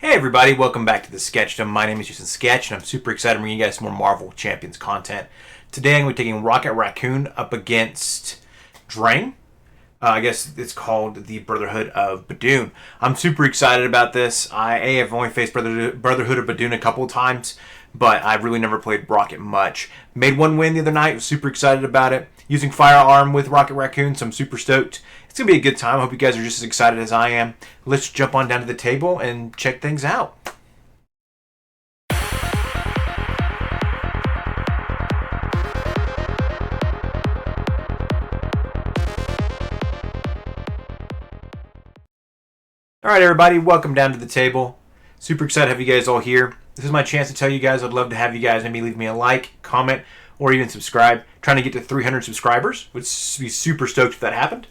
Hey everybody, welcome back to the Sketchdom. My name is Jason Sketch, and I'm super excited to bring you guys some more Marvel Champions content. Today I'm going to be taking Raccoon up against Drang. I guess it's called the Brotherhood of Badoon. I'm super excited about this. I have only faced Brotherhood of Badoon a couple of times, but I've really never played Rocket much. Made one win the other night, was super excited about it. Using Firearm with Raccoon, so I'm super stoked. It's going to be a good time. I hope you guys are just as excited as I am. Let's jump on down to the table and check things out. Alright everybody, welcome down to the table. Super excited to have you guys all here. This is my chance to tell you guys I'd love to have you guys maybe leave me a like, comment, or even subscribe. Trying to get to 300 subscribers. Would be super stoked if that happened.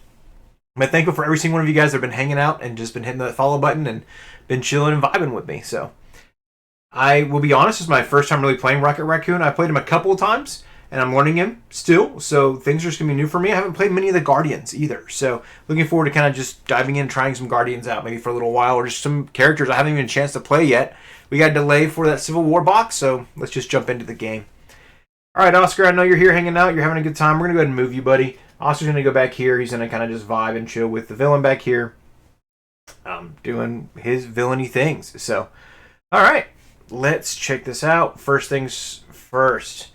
I'm thankful for every single one of you guys that have been hanging out and just been hitting that follow button and been chilling and vibing with me. So I will be honest, this is my first time really playing Raccoon. I played him a couple of times and I'm learning him still, so things are just going to be new for me. I haven't played many of the Guardians either, so looking forward to kind of just diving in, trying some Guardians out maybe for a little while, or just some characters I haven't even had a chance to play yet. We got a delay for that Civil War box, so let's just jump into the game. Alright, Oscar, I know you're here hanging out. You're having a good time. We're going to go ahead and move you, buddy. Oscar's going to go back here. He's going to kind of just vibe and chill with the villain back here. Doing his villainy things. So, alright. Let's check this out. First things first.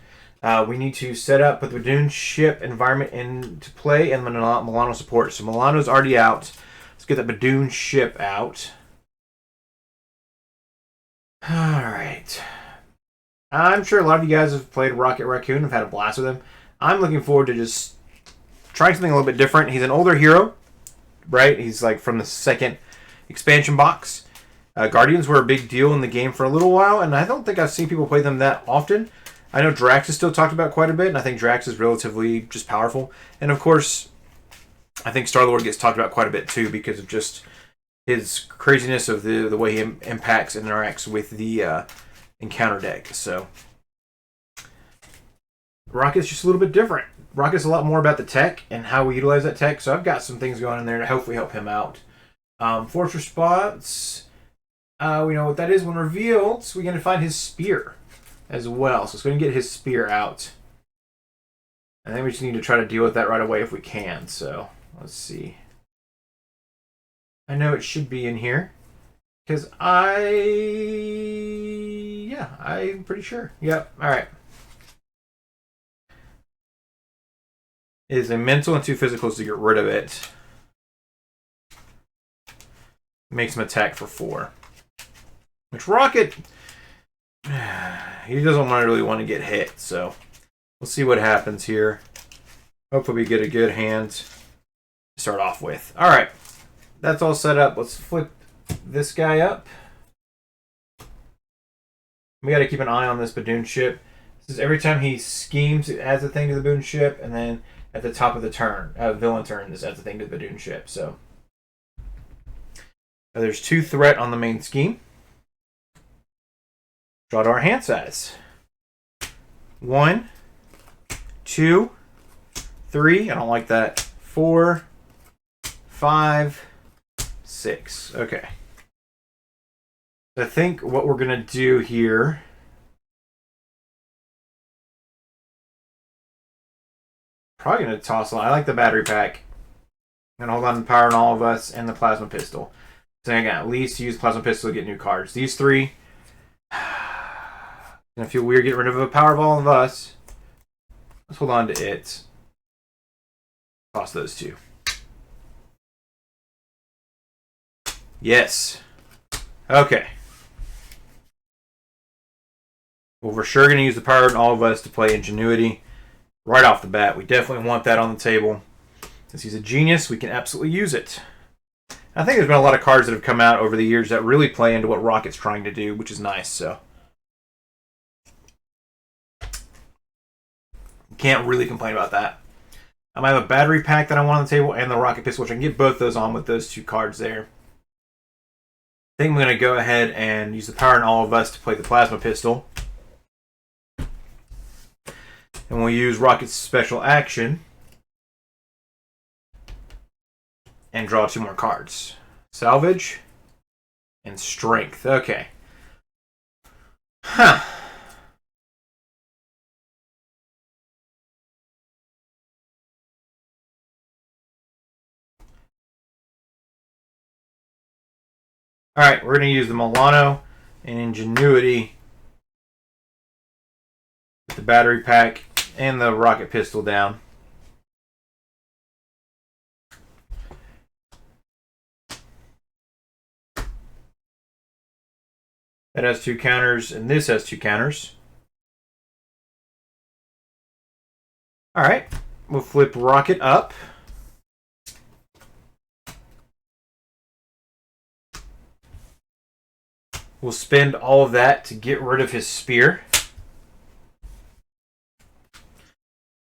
We need to set up, put the Badoon ship environment into play and Milano support. So Milano's already out. Let's get that Badoon ship out. Alright. I'm sure a lot of you guys have played Raccoon. I've had a blast with him. I'm looking forward to just trying something a little bit different. He's an older hero, right? He's like from the second expansion box. Guardians were a big deal in the game for a little while, and I don't think I've seen people play them that often. I know Drax is still talked about quite a bit, and I think Drax is relatively just powerful. And of course, I think Star-Lord gets talked about quite a bit too because of just his craziness of the way he impacts and interacts with the encounter deck. So Rocket's just a little bit different. Rocket's a lot more about the tech and how we utilize that tech, so I've got some things going in there to hopefully help him out. Force response, we know what that is when revealed, so we're going to find his spear as well. So it's going to get his spear out. I think we just need to try to deal with that right away if we can. So let's see. I know it should be in here because I'm pretty sure. Yep. All right. It is a mental and 2 physicals to get rid of it. Makes him attack for 4. Which Rocket, he doesn't really want to get hit, so we'll see what happens here. Hopefully we get a good hand to start off with. Alright, that's all set up. Let's flip this guy up. We got to keep an eye on this Badoon ship. This is every time he schemes, it adds a thing to the Badoon ship, and then at the top of the turn, villain turn, this adds a thing to the Badoon ship. So there's 2 threat on the main scheme. Draw to our hand size. 1, 2, 3. I don't like that. 4, 5, 6. Okay. I think what we're going to do here, probably going to toss a lot. I like the battery pack. I'm going to hold on to Power on All of Us and the Plasma Pistol. So I got at least use Plasma Pistol to get new cards. These 3, gonna feel weird getting rid of a Power of All of Us. Let's hold on to it. Toss those 2. Yes. Okay. Well, we're sure going to use the Power in All of Us to play Ingenuity right off the bat. We definitely want that on the table. Since he's a genius, we can absolutely use it. I think there's been a lot of cards that have come out over the years that really play into what Rocket's trying to do, which is nice. So can't really complain about that. I have a battery pack that I want on the table and the rocket pistol, which I can get both those on with those 2 cards there. I think I'm going to go ahead and use the Power in All of Us to play the Plasma Pistol. And we'll use Rocket's special action and draw 2 more cards. Salvage and strength. Okay. Huh. Alright, we're going to use the Milano and Ingenuity with the battery pack and the rocket pistol down. That has 2 counters, and this has 2 counters. Alright, we'll flip rocket up. We'll spend all of that to get rid of his spear.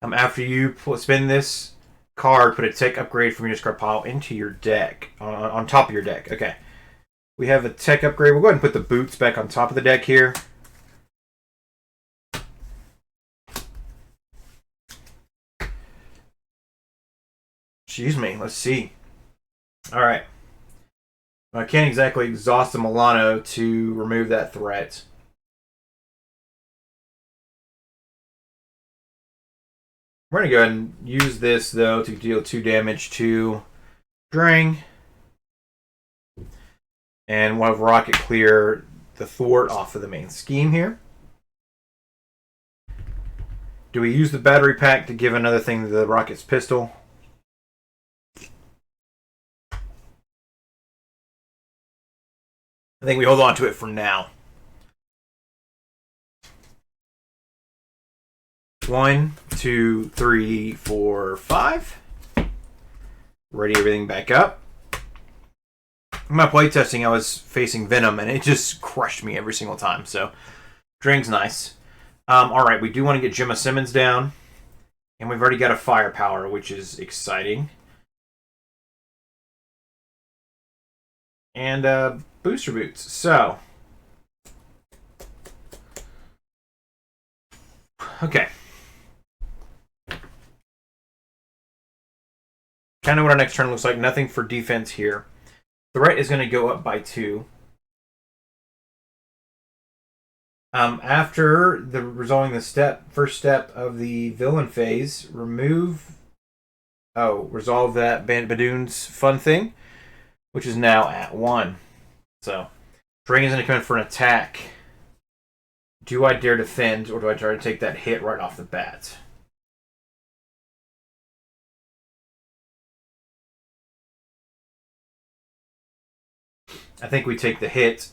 After you spend this card, put a tech upgrade from your discard pile into your deck, on top of your deck. Okay. We have a tech upgrade. We'll go ahead and put the boots back on top of the deck here. Excuse me. Let's see. All right. I can't exactly exhaust the Milano to remove that threat. We're going to go ahead and use this, though, to deal 2 damage to Drang. And we'll have Rocket clear the thwart off of the main scheme here. Do we use the battery pack to give another thing to the Rocket's pistol? I think we hold on to it for now. 1, 2, 3, 4, 5. Ready everything back up. In my playtesting, I was facing Venom, and it just crushed me every single time. So, Drang's nice. Alright, we do want to get Gemma Simmons down. And we've already got a firepower, which is exciting. And booster boots. So, okay. Kind of what our next turn looks like. Nothing for defense here. Threat is going to go up by 2. After resolving the first step of the villain phase, resolve that Badoon's fun thing, which is now at 1. So, Drang is going to come in for an attack. Do I dare defend, or do I try to take that hit right off the bat? I think we take the hit.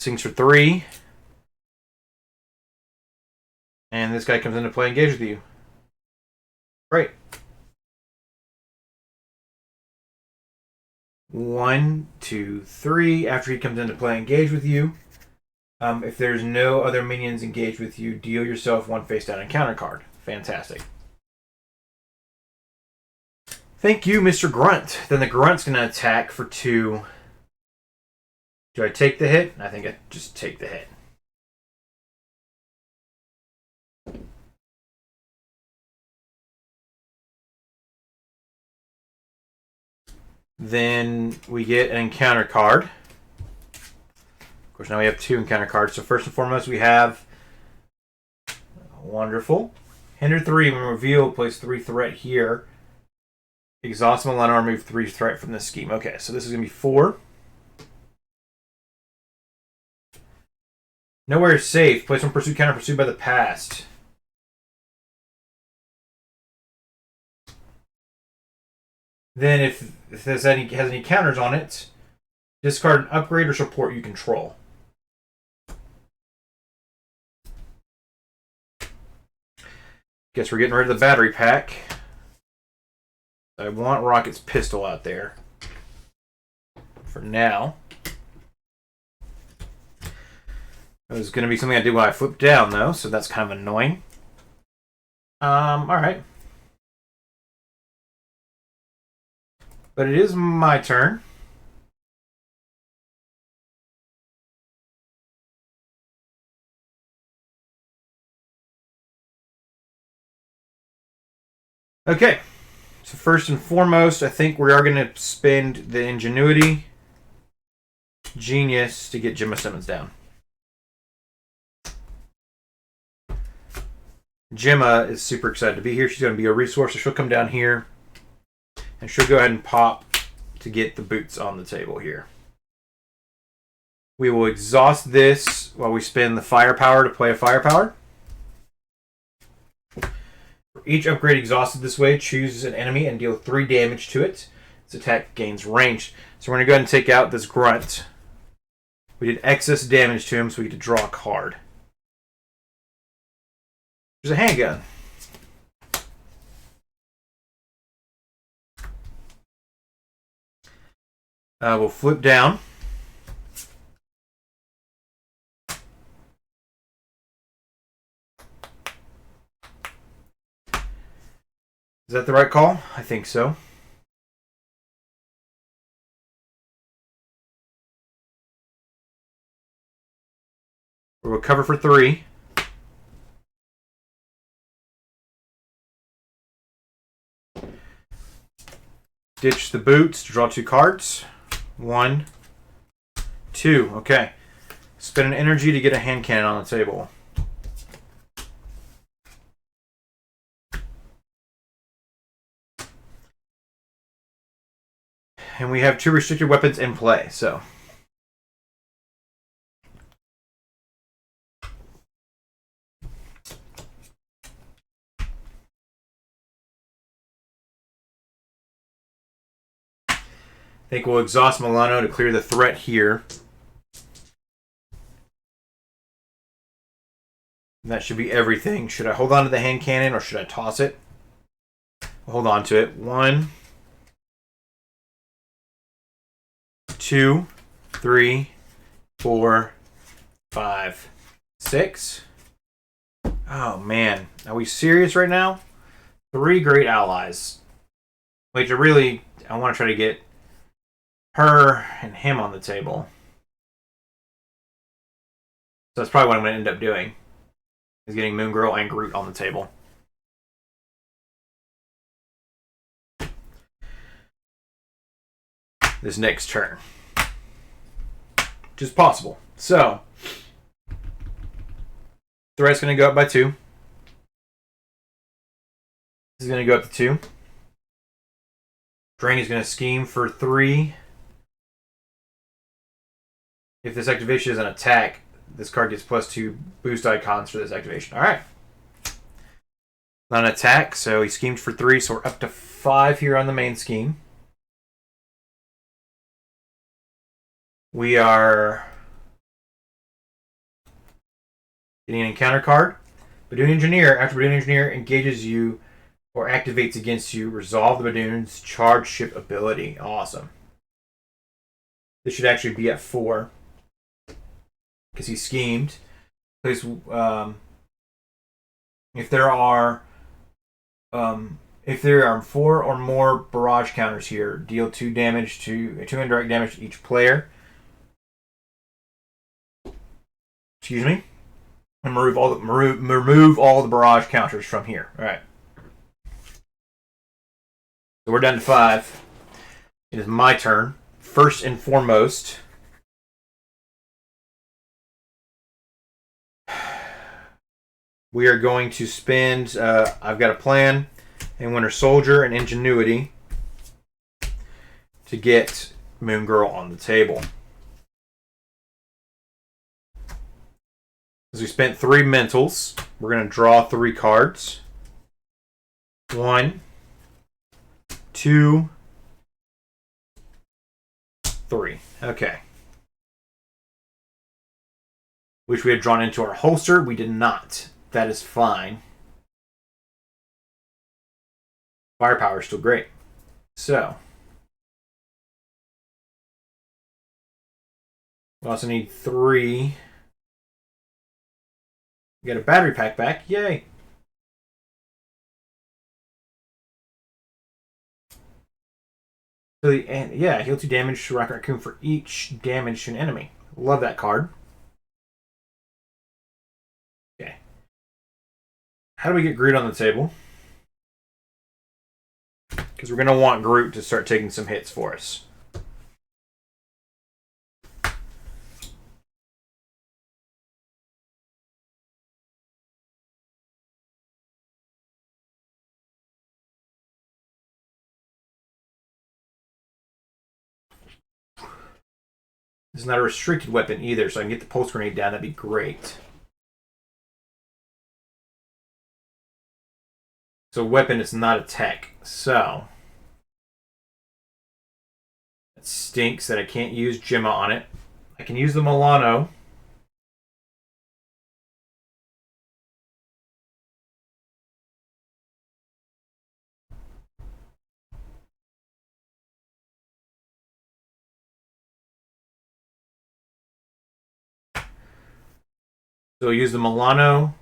Sings for 3. And this guy comes into play, engage with you. Great. 1, 2, 3. After he comes into play, engage with you. If there's no other minions engaged with you, deal yourself 1 face down encounter card. Fantastic. Thank you, Mr. Grunt. Then the Grunt's going to attack for 2. Do I take the hit? I think I just take the hit. Then we get an encounter card. Of course, now we have 2 encounter cards. So first and foremost, we have wonderful. Hinder 3, when reveal, place 3 threat here. Exhaust Milano, remove 3 threat from this scheme. Okay, so this is going to be 4. Nowhere is safe. Place 1 pursuit counter pursued by the past. Then if this has any counters on it, discard an upgrade or support you control. Guess we're getting rid of the battery pack. I want Rocket's pistol out there for now. It was going to be something I did when I flipped down, though, so that's kind of annoying. Alright. But it is my turn. Okay. So first and foremost, I think we are going to spend the Ingenuity genius to get Gemma Simmons down. Gemma is super excited to be here. She's going to be a resource, so she'll come down here and she'll go ahead and pop to get the boots on the table here. We will exhaust this while we spend the firepower to play a firepower. For each upgrade exhausted this way, choose an enemy and deal 3 damage to it. Its attack gains range. So we're going to go ahead and take out this grunt. We did excess damage to him, so we get to draw a card. There's a handgun. We'll flip down. Is that the right call? I think so. We'll cover for 3. Ditch the boots to draw 2 cards. 1, 2. Okay. Spend an energy to get a hand cannon on the table. And we have 2 restricted weapons in play, so. I think we'll exhaust Milano to clear the threat here. And that should be everything. Should I hold on to the hand cannon or should I toss it? I'll hold on to it. 1, 2, 3, 4, 5, 6. Oh man, are we serious right now? 3 great allies. Which I want to try to get her and him on the table. So that's probably what I'm going to end up doing. Is getting Moon Girl and Groot on the table. This next turn. Which is possible. So, threat's going to go up by 2. This is going to go up to 2. Drang is going to scheme for 3. If this activation is an attack, this card gets +2 boost icons for this activation. Alright. Not an attack, so he schemed for 3, so we're up to 5 here on the main scheme. We are getting an encounter card. Badoon Engineer. After Badoon Engineer engages you or activates against you, resolve the Badoon's charge ship ability. Awesome. This should actually be at 4. Because he schemed. If there are 4 or more barrage counters here, deal 2 indirect damage to each player. Excuse me. And remove all the barrage counters from here. All right. So we're down to 5. It is my turn. First and foremost, we are going to spend, I've got a plan, and Winter Soldier and Ingenuity to get Moon Girl on the table. As we spent 3 mentals, we're going to draw 3 cards. 1, 2, 3. Okay. Which we had drawn into our holster. We did not. That is fine. Firepower is still great. So. We also need 3. We got a battery pack back. Yay. So yeah, heal 2 damage to Raccoon for each damage to an enemy. Love that card. Okay. How do we get Groot on the table? Because we're going to want Groot to start taking some hits for us. This is not a restricted weapon either, so I can get the pulse grenade down. That'd be great. So weapon is not a tech. So it stinks that I can't use Gemma on it. I can use the Milano. So use the Milano.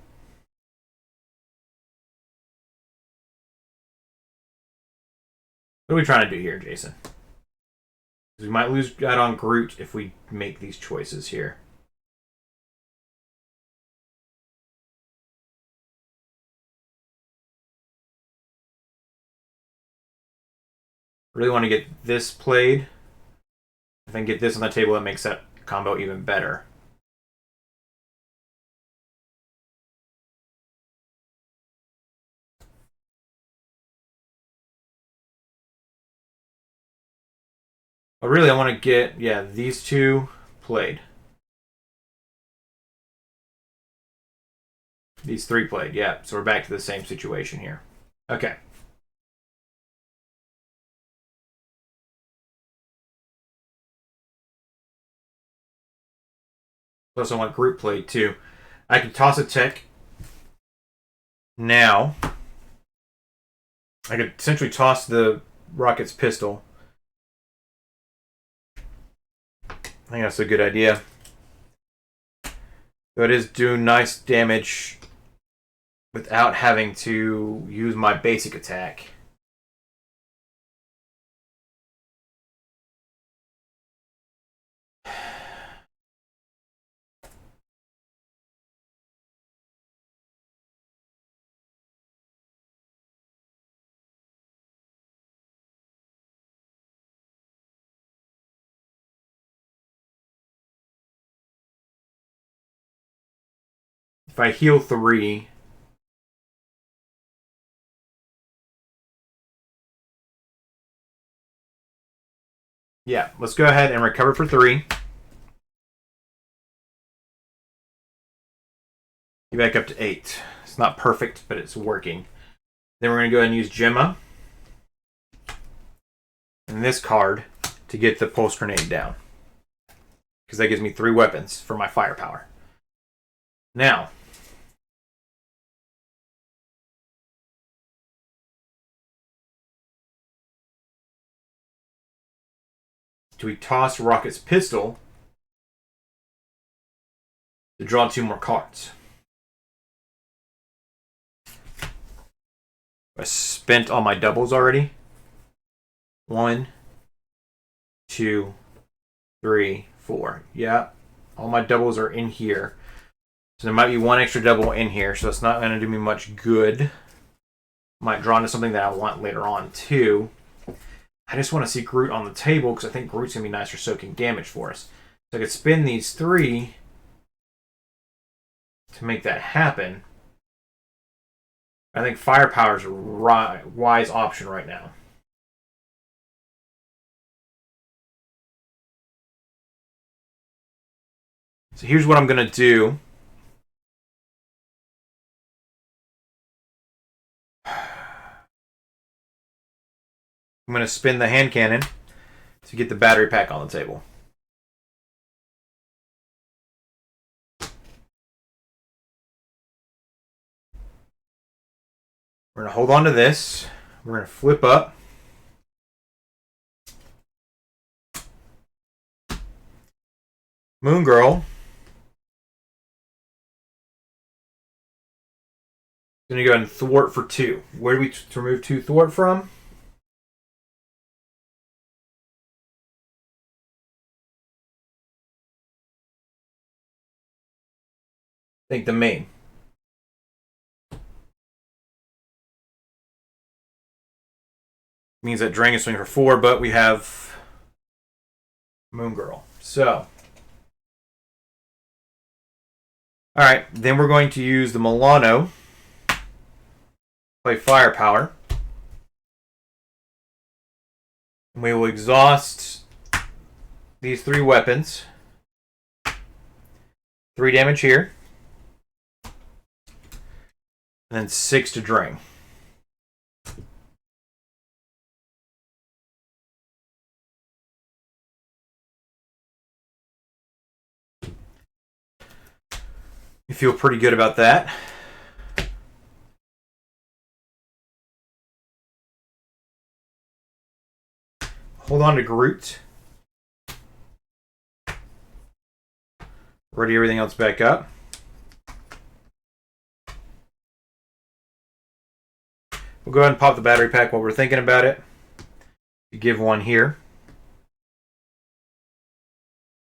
What are we trying to do here, Jason? We might lose out on Groot if we make these choices here. Really want to get this played. If I can get this on the table, that makes that combo even better. But really, I want to get, yeah, these two played. These three played, yeah. So we're back to the same situation here. Okay. Plus, I want group played too. I can toss a tech now. I could essentially toss the Rocket's pistol. I think that's a good idea. So it is doing nice damage without having to use my basic attack. If I heal 3, yeah, let's go ahead and recover for 3. Get back up to 8. It's not perfect, but it's working. Then we're going to go ahead and use Gemma and this card to get the pulse grenade down, because that gives me 3 weapons for my firepower. Now, do we toss Rocket's pistol to draw 2 more cards? I spent all my doubles already. 1, 2, 3, 4. Yeah, all my doubles are in here. So there might be 1 extra double in here, so it's not going to do me much good. Might draw into something that I want later on too. I just want to see Groot on the table because I think Groot's going to be nice for soaking damage for us. So I could spin these 3 to make that happen. I think firepower is a wise option right now. So here's what I'm going to do. I'm going to spin the hand cannon to get the battery pack on the table. We're going to hold on to this. We're going to flip up. Moon Girl. Going to go ahead and thwart for 2. Where do we remove 2 thwart from? I think the main. Means that Drang is swinging for 4, but we have Moon Girl. So, alright, then we're going to use the Milano. Play Firepower. We will exhaust these 3 weapons. 3 damage here. And then 6 to Drang. You feel pretty good about that. Hold on to Groot. Ready everything else back up. We'll go ahead and pop the battery pack while we're thinking about it. You give one here.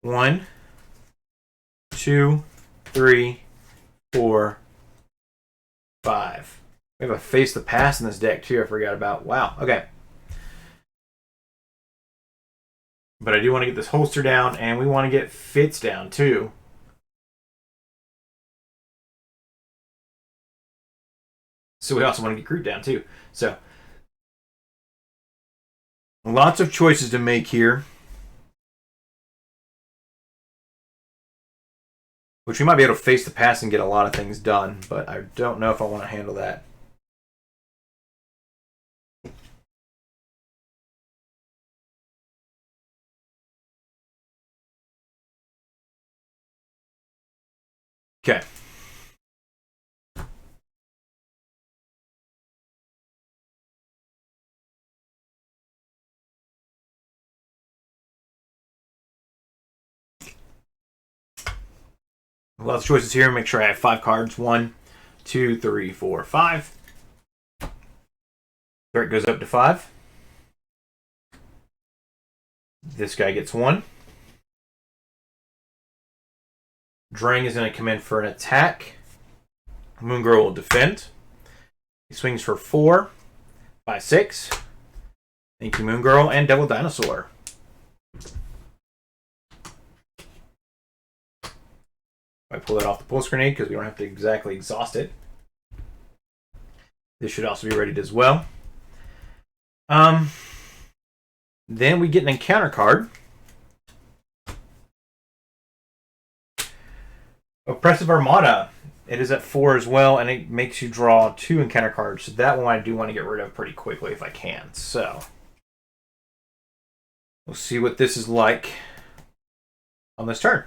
1, 2, 3, 4, 5. We have a Face the Past in this deck too, I forgot about. Wow, okay. But I do want to get this holster down, and we want to get Fitz down too. So we also want to get Groot down too. So lots of choices to make here. Which we might be able to Face the Past and get a lot of things done, but I don't know if I want to handle that. Okay. Lots of choices here. Make sure I have 5 cards. 1, 2, 3, 4, 5. Threat goes up to 5. This guy gets 1. Drang is going to come in for an attack. Moon Girl will defend. He swings for 4, 5, 6. Thank you, Moon Girl, and Devil Dinosaur. I pull that off the pulse grenade because we don't have to exactly exhaust it. This should also be readied as well. Then we get an encounter card. Oppressive Armada. It is at 4 as well, and it makes you draw 2 encounter cards. So that one I do want to get rid of pretty quickly if I can. So we'll see what this is like on this turn.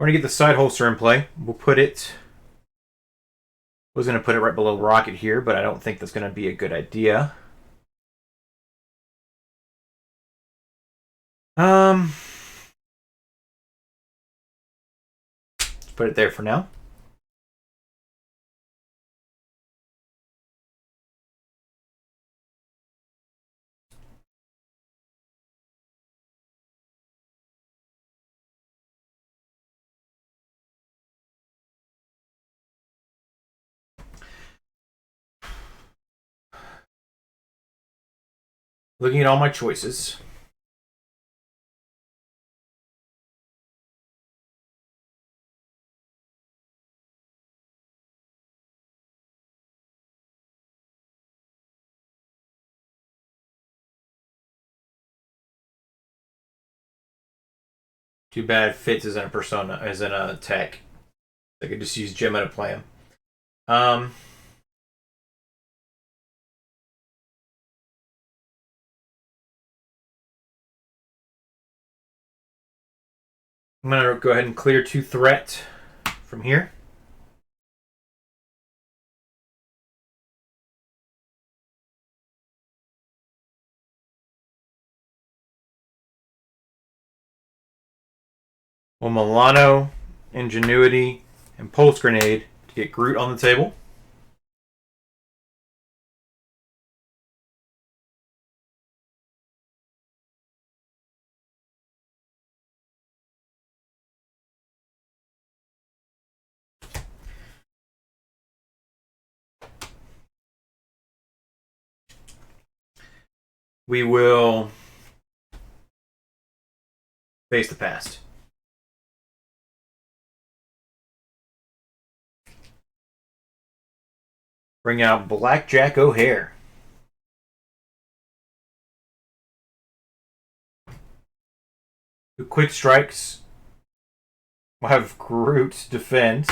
We're going to get the side holster in play. We'll put it... I was going to put it right below Rocket here, but I don't think that's going to be a good idea. Let's put it there for now. Looking at all my choices. Too bad Fitz isn't a persona, isn't a tech. I could just use Gemma to play him. I'm going to go ahead and clear 2 threat from here. Well, Milano, Ingenuity, and Pulse Grenade to get Groot on the table. We will Face the Past. Bring out Blackjack O'Hare. The quick strikes. We'll have Groot defend.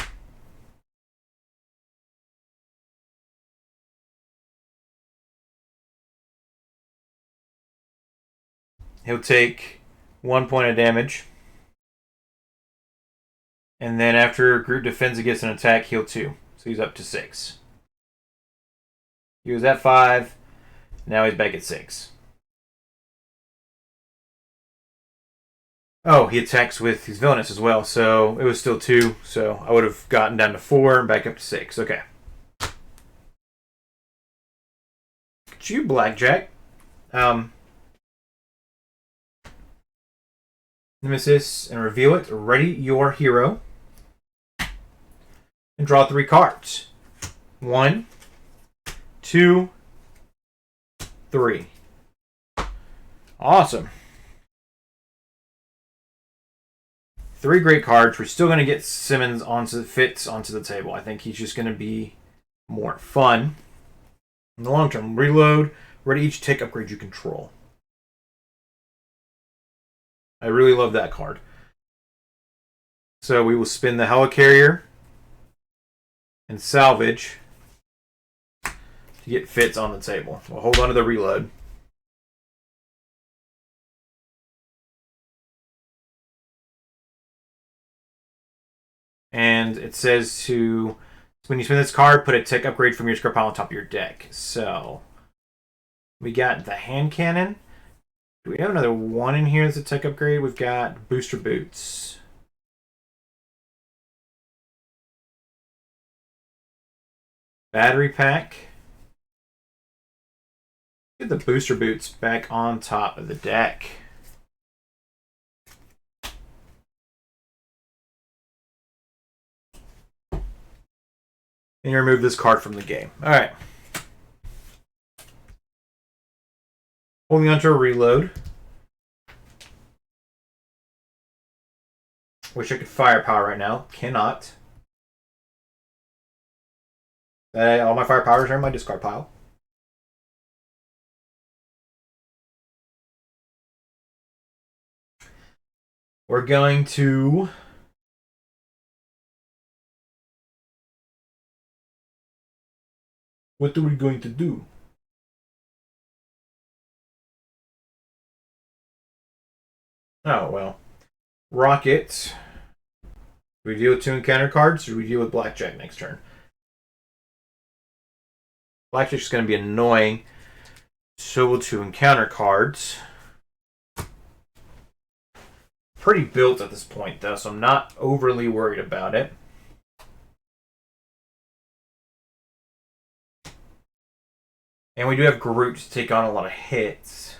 He'll take 1 point of damage. And then after Groot defends against an attack, heal 2. So he's up to 6. He was at 5. Now he's back at 6. Oh, he attacks with his villainous as well, so it was still 2. So I would have gotten down to 4 and back up to 6. Okay. It's you, Blackjack. Nemesis and reveal it. Ready your hero. And draw 3 cards. 1, 2, 3. Awesome. 3 great cards. We're still going to get Simmons onto the table. I think he's just going to be more fun. In the long term, reload. Ready each tick, upgrade you control. I really love that card. So we will spin the Helicarrier and salvage to get Fitz on the table. We'll hold on to the reload. And it says to, when you spin this card, put a tick upgrade from your script pile on top of your deck. So we got the hand cannon. Do we have another 1 in here that's a tick upgrade? We've got booster boots. Battery pack. Get the booster boots back on top of the deck. And you remove this card from the game. Alright. Holding on to a reload. Wish I could firepower right now. Cannot. All my firepowers are in my discard pile. We're going to what are we going to do? Oh, well. Rocket. Do we deal with 2 encounter cards, or do we deal with Blackjack next turn? Blackjack's going to be annoying. So will 2 encounter cards. Pretty built at this point, though, so I'm not overly worried about it. And we do have Groot to take on a lot of hits.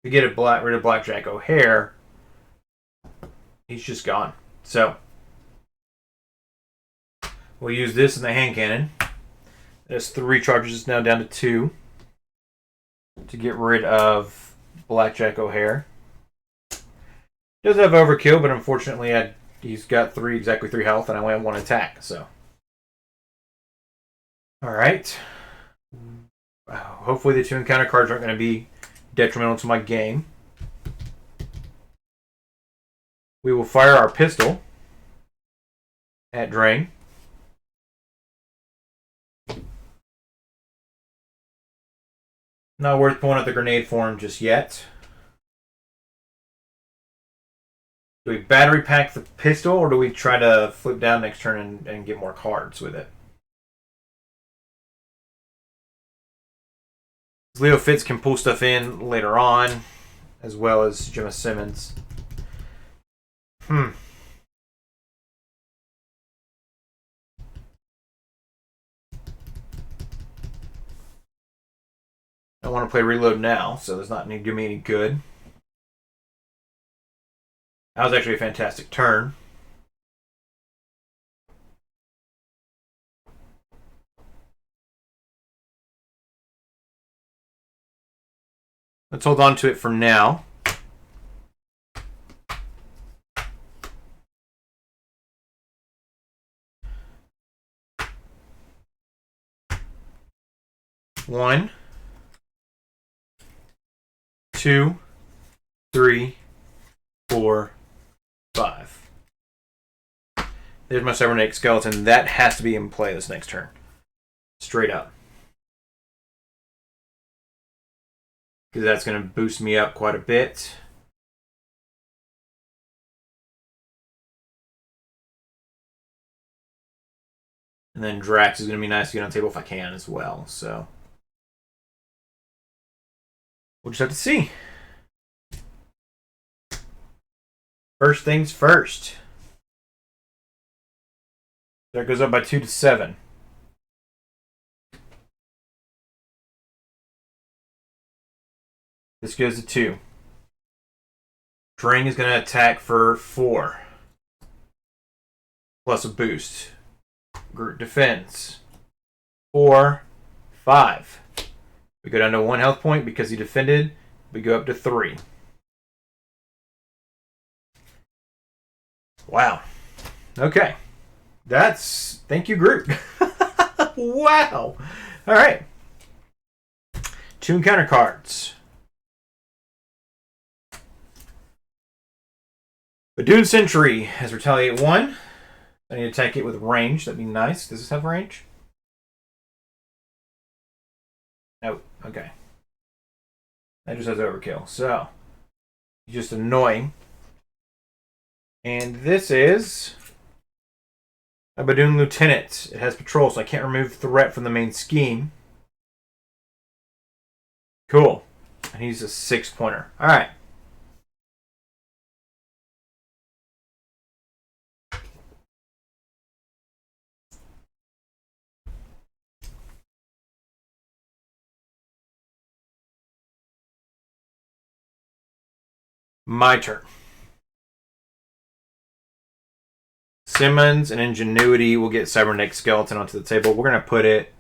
To get rid of Blackjack O'Hare, he's just gone. So we'll use this in the hand cannon. There's 3 charges, it's now down to 2 to get rid of Blackjack O'Hare. Does have overkill, but unfortunately he's got exactly 3 health, and I only have 1 attack. So, all right. Hopefully the 2 encounter cards aren't going to be detrimental to my game. We will fire our pistol at Drang. Not worth pulling out the grenade for him just yet. Do we battery pack the pistol, or do we try to flip down next turn and get more cards with it? Leo Fitz can pull stuff in later on, as well as Gemma Simmons. I don't want to play reload now, so there's not going to do me any good. That was actually a fantastic turn. Let's hold on to it for now. One, 2, 3, 4, 5. There's my cybernetic skeleton. That has to be in play this next turn. Straight up. Because that's going to boost me up quite a bit. And then Drax is going to be nice to get on the table if I can as well. So we'll just have to see. First things first. That goes up by 2 to 7. This goes to 2. Drang is going to attack for 4. Plus a boost. Group defense. 4, 5. We go down to 1 health point because he defended. We go up to 3. Wow. Okay. Thank you, group. Wow. All right. 2 encounter cards. Badoon Sentry has Retaliate 1. I need to attack it with range. That'd be nice. Does this have range? No. Okay. That just has overkill. So, just annoying. And this is a Badoon Lieutenant. It has patrol, so I can't remove threat from the main scheme. Cool. And he's a 6-pointer. Alright. My turn. Simmons and Ingenuity will get Cybernetic Skeleton onto the table. We're going to put it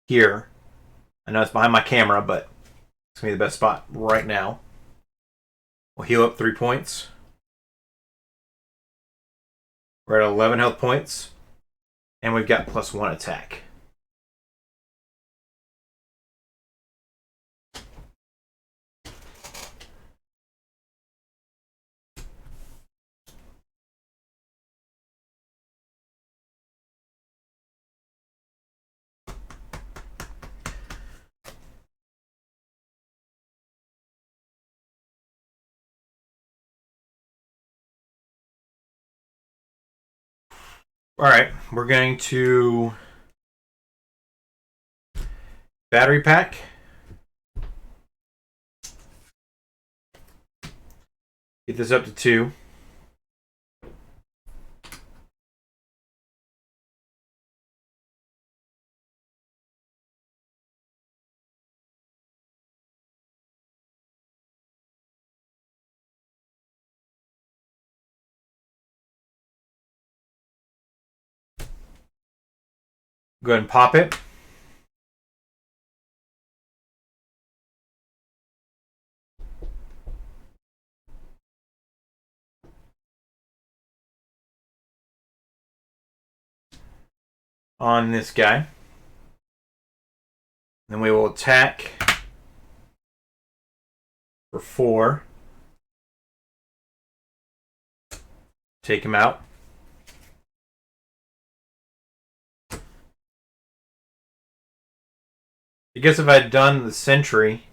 here. I know it's behind my camera, but it's going to be the best spot right now. We'll heal up 3 points. We're at 11 health points. And we've got +1 attack. Alright, we're going to battery pack. Get this up to 2. Go ahead and pop it. On this guy. Then we will attack for 4. Take him out. I guess if I had done the Sentry,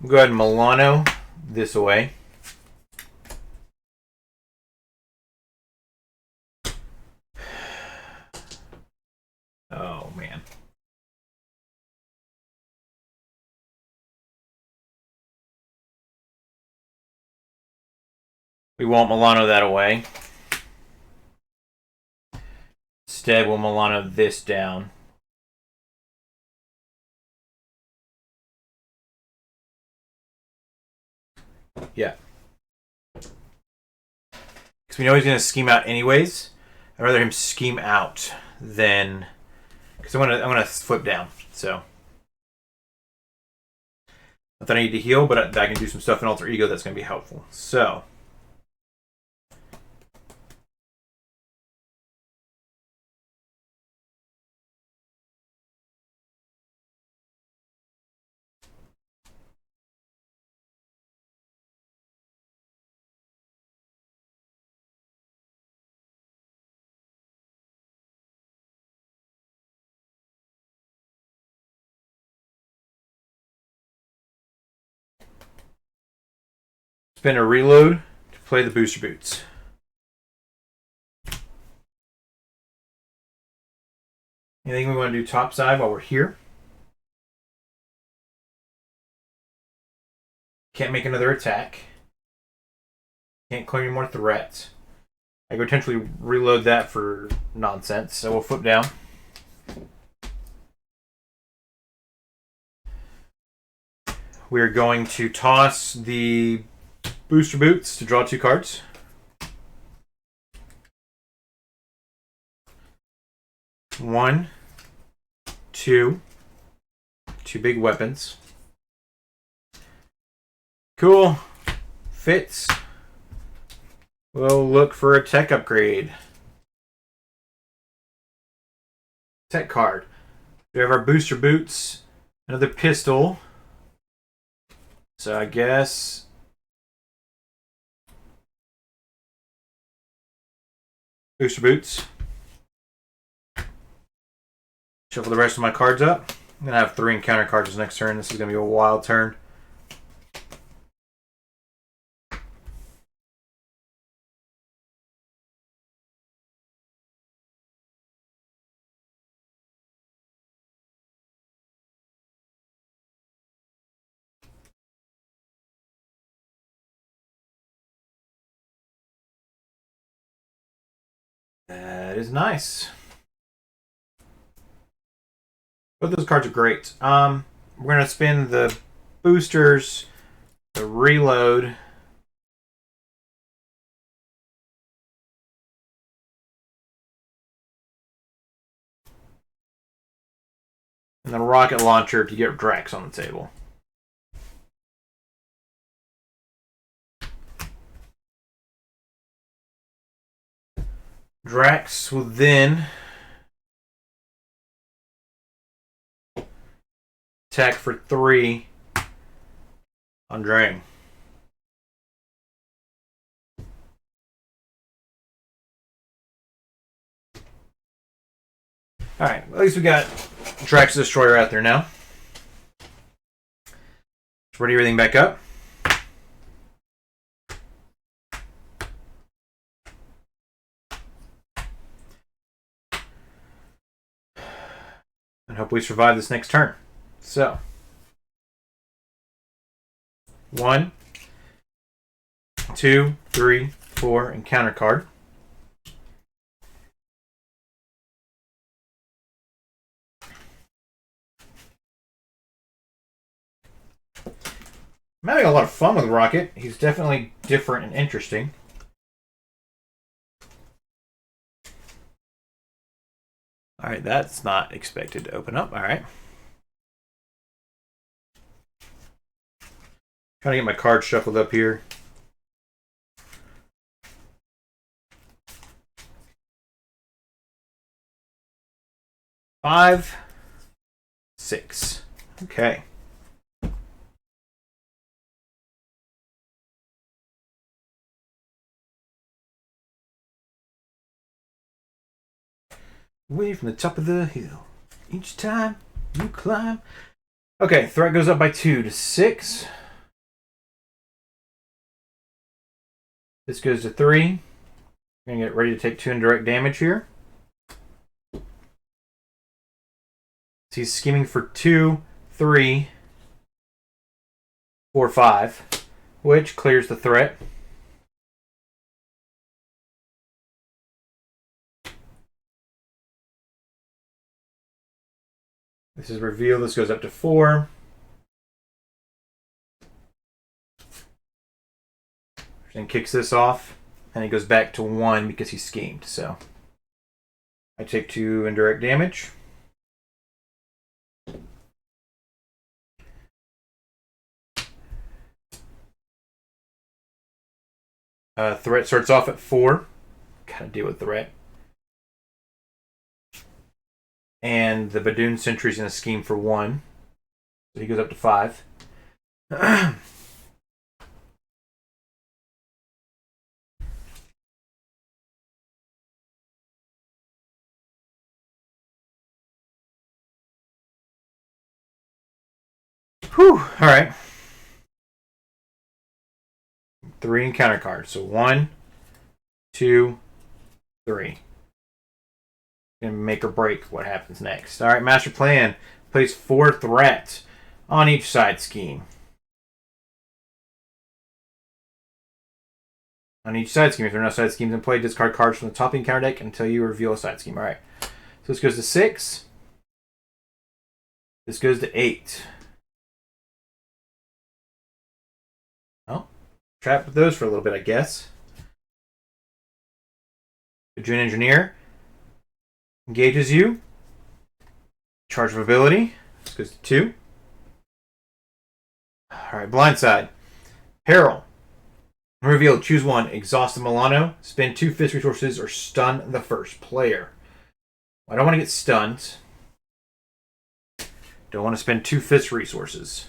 we'll go ahead and Milano this way. Oh, man. We won't Milano that away. Instead, we'll Milano this down. Yeah. Because we know he's going to scheme out anyways. I'd rather him scheme out than, because I'm gonna flip down. So not that I need to heal, but I can do some stuff in Alter Ego that's gonna be helpful. So. Spin a reload to play the booster boots. Anything we want to do topside while we're here? Can't make another attack. Can't clear any more threats. I could potentially reload that for nonsense, so we'll flip down. We're going to toss the booster boots to draw 2 cards. One, two big weapons. Cool. Fits. We'll look for a tech upgrade. Tech card. We have our booster boots. Another pistol. So I guess booster boots. Shuffle the rest of my cards up. I'm gonna have 3 encounter cards next turn. This is gonna be a wild turn. That is nice. Both those cards are great. We're going to spin the boosters, the reload. And the rocket launcher to get Drax on the table. Drax will then attack for 3 on Drang. Alright, at least we got Drax the Destroyer out there now. Let's ready everything back up. And hope we survive this next turn. So, 1, 2, 3, 4, encounter card. I'm having a lot of fun with Rocket. He's definitely different and interesting. Alright, that's not expected to open up. Alright. Trying to get my cards shuffled up here. Five, 6. Okay. Way from the top of the hill. Each time you climb. Okay, threat goes up by 2 to 6. This goes to 3. I'm going to get ready to take 2 indirect damage here. So he's scheming for 2, 3, 4, 5, which clears the threat. This is reveal. This goes up to 4. Then kicks this off, and he goes back to 1 because he schemed. So I take 2 indirect damage. Threat starts off at 4. Gotta deal with threat. And the Badoon Sentry's in a scheme for 1. So he goes up to 5. Whew. Alright. 3 encounter cards. So 1, 2, 3. Gonna make or break what happens next. Alright, Master Plan. Place 4 threats on each side scheme. On each side scheme, if there are no side schemes in play, discard cards from the top of the encounter deck until you reveal a side scheme. Alright. So this goes to 6. This goes to 8. Oh. Trap those for a little bit, I guess. Badoon Engineer engages you. Charge of ability. This goes to 2. Alright, Blindside. Peril. Reveal, choose 1. Exhaust the Milano. Spend 2 fist resources or stun the first player. I don't want to get stunned. Don't want to spend 2 fist resources.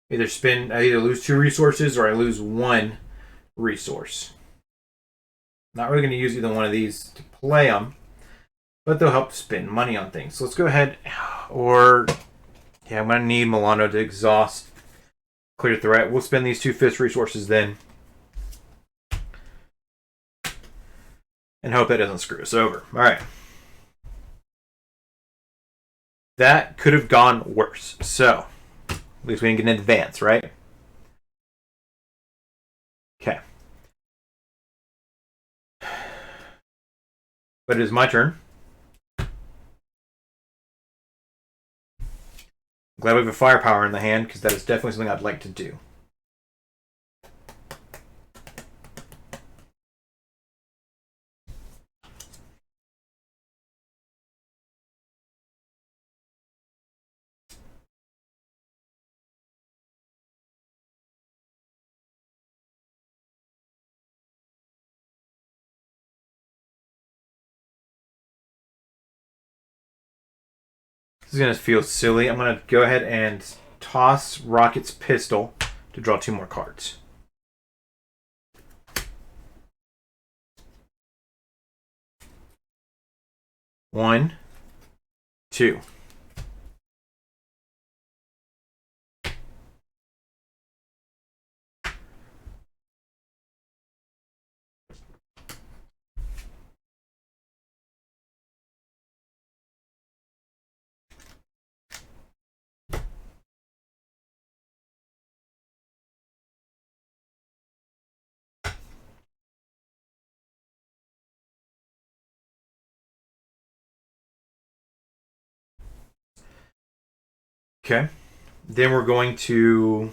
I either lose 2 resources or I lose 1 resource. Not really going to use either one of these to play them, but they'll help spend money on things. So let's go ahead, I'm going to need Milano to exhaust, clear threat. We'll spend these 2 fist resources then, and hope that doesn't screw us over. All right. That could have gone worse. So, at least we didn't get an advance, right? Okay. But it is my turn. Glad we have a firepower in the hand, because that is definitely something I'd like to do. This is going to feel silly. I'm going to go ahead and toss Rocket's pistol to draw 2 more cards. One, 2. Okay. Then we're going to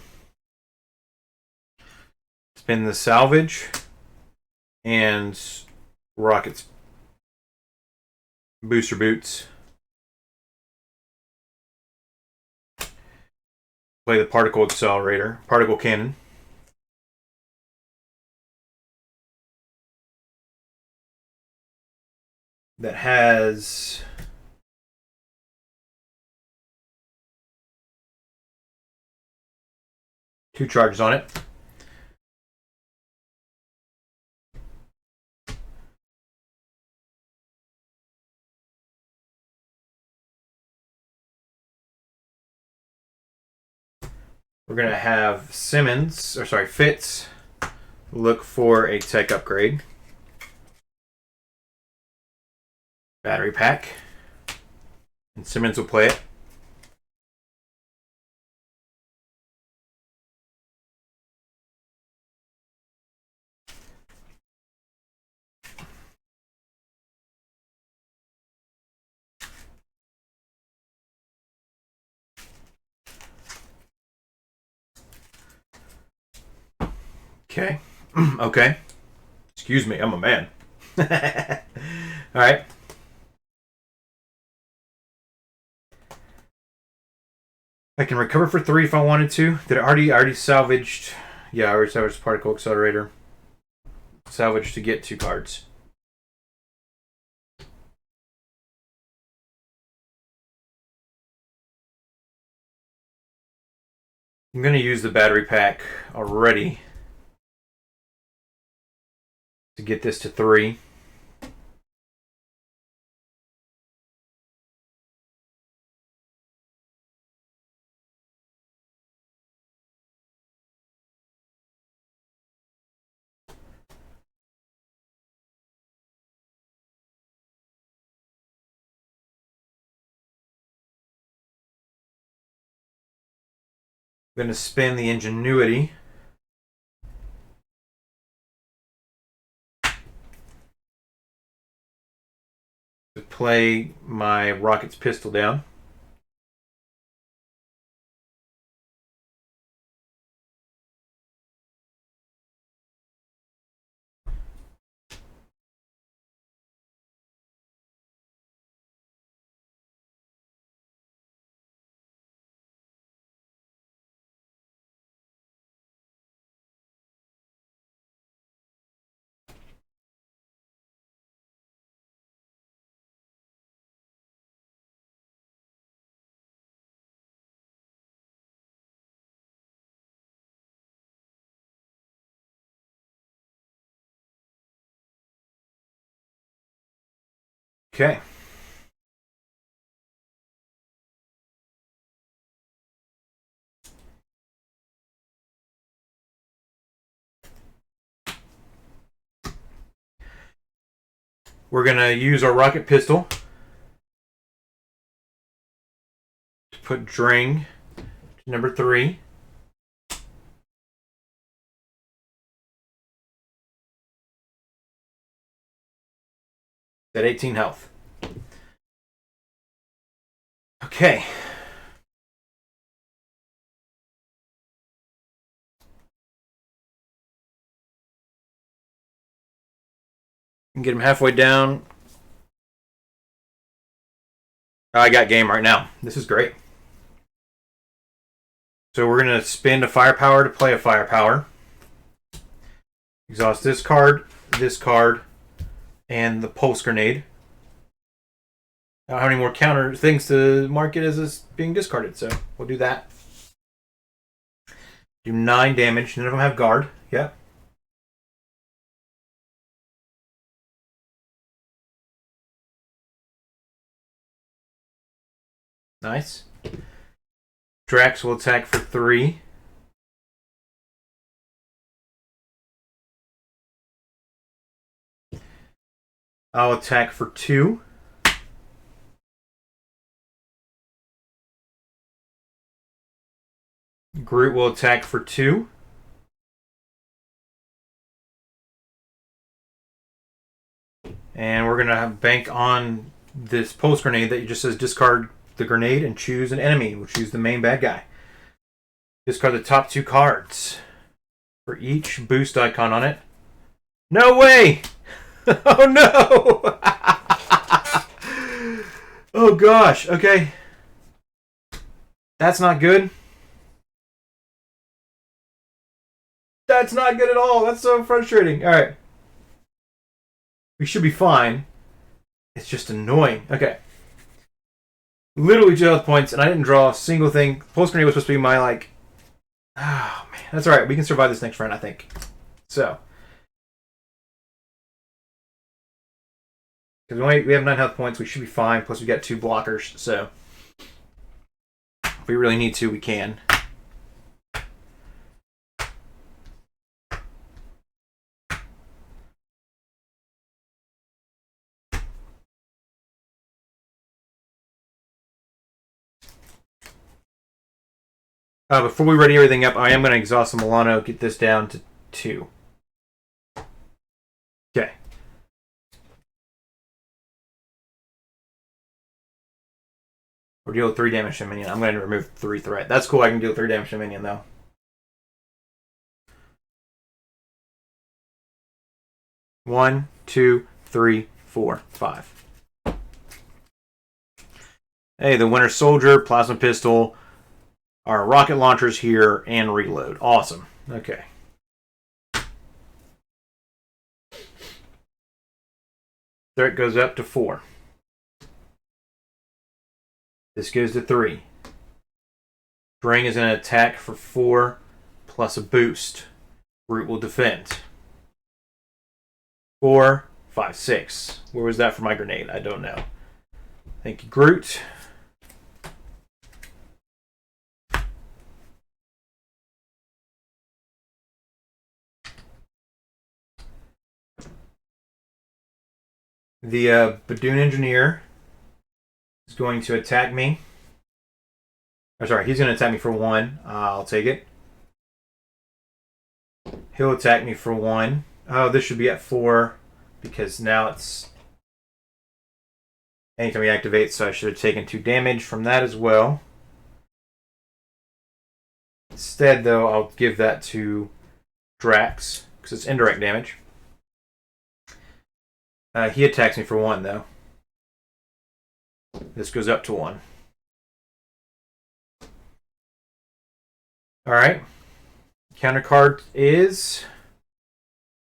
spin the salvage and Rocket's booster boots. Play the particle accelerator, particle cannon. That has 2 charges on it. We're going to have Fitz look for a tech upgrade. Battery pack. And Simmons will play it. Okay. Okay. Excuse me, I'm a man. Alright. I can recover for 3 if I wanted to. Did I already salvaged? Yeah, I already salvaged particle accelerator. Salvage to get 2 cards. I'm going to use the battery pack already to get this to 3. I'm going to spin the ingenuity. To play my rocket's pistol down. Okay. We're going to use our rocket pistol to put Drang to number 3. At 18 health. Okay. Get him halfway down. Oh, I got game right now. This is great. So we're going to spend a firepower to play a firepower. Exhaust this card, and the pulse grenade. I don't have any more counter things to mark it as being discarded, so we'll do that. Do 9 damage. None of them have guard. Yep. Nice. Drax will attack for 3. I'll attack for 2. Groot will attack for 2. And we're going to bank on this pulse grenade that just says discard the grenade and choose an enemy. We'll choose the main bad guy. Discard the top 2 cards for each boost icon on it. No way! Oh no! Oh gosh, okay. That's not good. That's not good at all. That's so frustrating. Alright. We should be fine. It's just annoying. Okay. Literally 2 health points, and I didn't draw a single thing. Pulse grenade was supposed to be my, like... Oh, man. That's alright. We can survive this next round, I think. So. Because we have 9 health points, we should be fine. Plus, we got 2 blockers, so... If we really need to, we can. Before we ready everything up, I am going to exhaust the Milano, get this down to 2. Okay. Or deal 3 damage to a minion. I'm going to remove 3 threat. That's cool, I can deal 3 damage to a minion, though. 1, 2, 3, 4, 5. Hey, the Winter Soldier, Plasma Pistol, our rocket launchers here, and reload. Awesome. Okay. Threat goes up to 4. This goes to 3. Drang is going to attack for 4 plus a boost. Root will defend. 4, 5, 6. Where was that for my grenade? I don't know. Thank you, Groot. The Badoon Engineer is going to attack me. Or sorry, he's going to attack me for 1. I'll take it. He'll attack me for 1. Oh, this should be at 4 because now it's anytime he activates, so I should have taken 2 damage from that as well. Instead, though, I'll give that to Drax because it's indirect damage. He attacks me for 1, though. This goes up to 1. Alright. Counter card is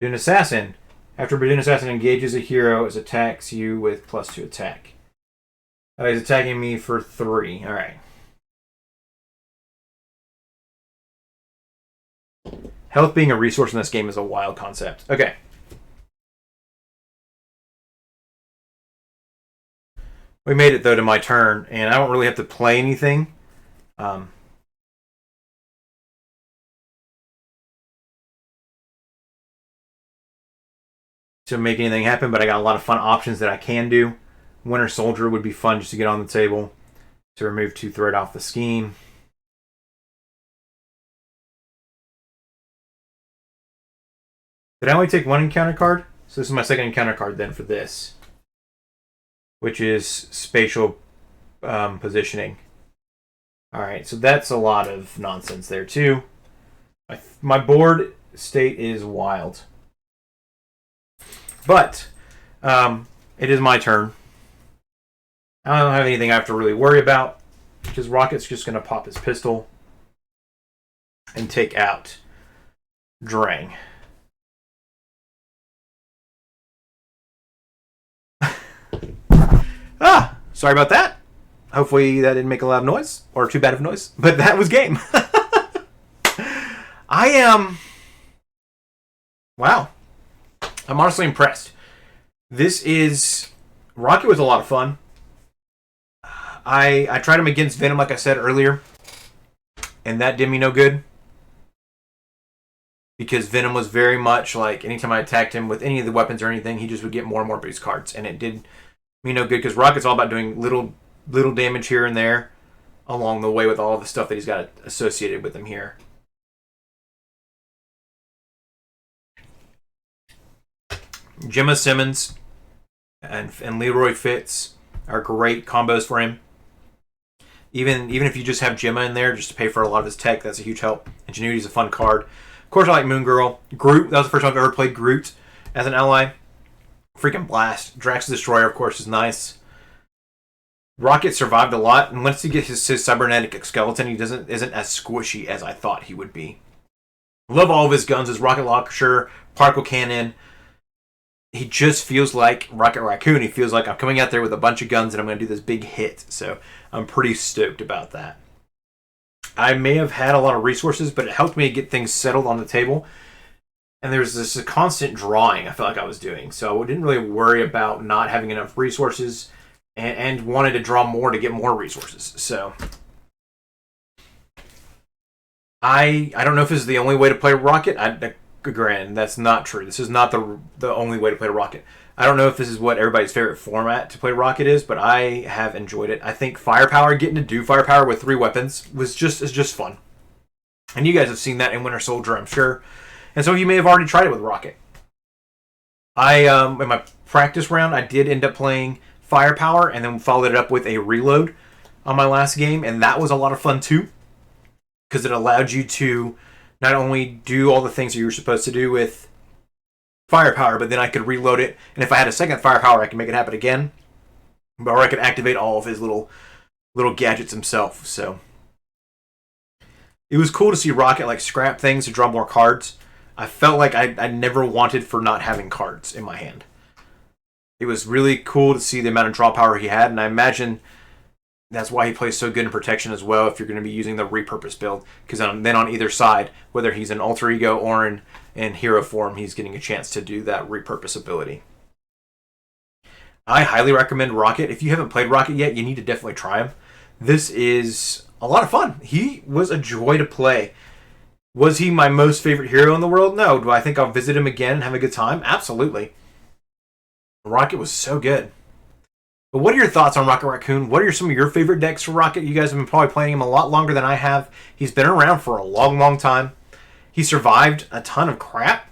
Badoon Assassin. After Badoon Assassin engages a hero, it attacks you with +2 attack. He's attacking me for 3. Alright. Health being a resource in this game is a wild concept. Okay. We made it, though, to my turn, and I don't really have to play anything. To make anything happen, but I got a lot of fun options that I can do. Winter Soldier would be fun just to get on the table to remove 2 threat off the scheme. Did I only take 1 encounter card? So this is my second encounter card then for this, which is spatial positioning. Alright, so that's a lot of nonsense there too. My board state is wild. But it is my turn. I don't have anything I have to really worry about because Rocket's just going to pop his pistol and take out Drang. Sorry about that. Hopefully that didn't make a loud noise or too bad of noise, but that was game. I am... Wow. I'm honestly impressed. This is... Rocket was a lot of fun. I tried him against Venom, like I said earlier, and that did me no good. Because Venom was very much like, anytime I attacked him with any of the weapons or anything, he just would get more and more boost cards, and it did me no good, because Rocket's all about doing little damage here and there along the way with all the stuff that he's got associated with him here. Gemma Simmons and Leroy Fitz are great combos for him. Even if you just have Gemma in there just to pay for a lot of his tech, that's a huge help. Ingenuity's a fun card. Of course, I like Moon Girl. Groot, that was the first time I've ever played Groot as an ally. Freaking blast. Drax the Destroyer, of course, is nice. Rocket survived a lot, and once he gets his cybernetic skeleton, he isn't as squishy as I thought he would be. Love all of his guns, his rocket launcher, particle cannon. He just feels like Rocket Raccoon. He feels like I'm coming out there with a bunch of guns and I'm going to do this big hit. So I'm pretty stoked about that. I may have had a lot of resources, but it helped me get things settled on the table. And there's this constant drawing I felt like I was doing. So I didn't really worry about not having enough resources and wanted to draw more to get more resources. So I don't know if this is the only way to play Rocket. Granted, that's not true. This is not the only way to play Rocket. I don't know if this is what everybody's favorite format to play Rocket is, but I have enjoyed it. I think Firepower, getting to do Firepower with 3 weapons is just fun. And you guys have seen that in Winter Soldier, I'm sure. And some of you may have already tried it with Rocket. In my practice round, I did end up playing Firepower and then followed it up with a reload on my last game, and that was a lot of fun too, because it allowed you to not only do all the things that you were supposed to do with firepower, but then I could reload it, and if I had a second firepower, I could make it happen again. Or I could activate all of his little gadgets himself. So it was cool to see Rocket like scrap things to draw more cards. I felt like I never wanted for not having cards in my hand. It was really cool to see the amount of draw power he had, and I imagine that's why he plays so good in protection as well if you're going to be using the repurpose build. Because then on either side, whether he's in alter ego or in hero form, he's getting a chance to do that repurpose ability. I highly recommend Rocket. If you haven't played Rocket yet, you need to definitely try him. This is a lot of fun. He was a joy to play. Was he my most favorite hero in the world? No. Do I think I'll visit him again and have a good time? Absolutely. Rocket was so good. But what are your thoughts on Rocket Raccoon? What are some of your favorite decks for Rocket? You guys have been probably playing him a lot longer than I have. He's been around for a long, long time. He survived a ton of crap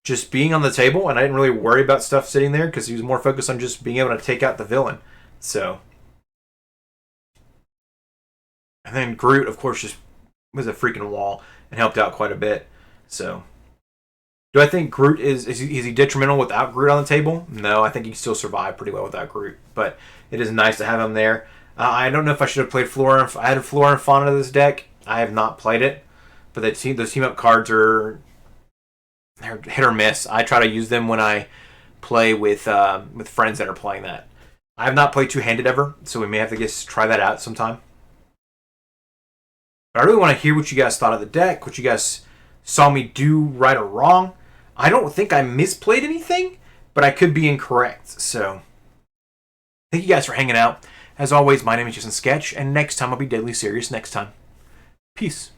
just being on the table, and I didn't really worry about stuff sitting there because he was more focused on just being able to take out the villain. So, and then Groot, of course, just was a freaking wall and helped out quite a bit. So, do I think Groot is he detrimental without Groot on the table? No, I think he still survived pretty well without Groot. But it is nice to have him there. I don't know if I should have played Flora. I had Flora and Fauna to this deck. I have not played it, but those team up cards they're hit or miss. I try to use them when I play with friends that are playing that. I have not played two-handed ever, so we may have to just try that out sometime. But I really want to hear what you guys thought of the deck, what you guys saw me do right or wrong. I don't think I misplayed anything, but I could be incorrect. So, thank you guys for hanging out. As always, my name is Jason Sketch, and next time I'll be deadly serious next time. Peace.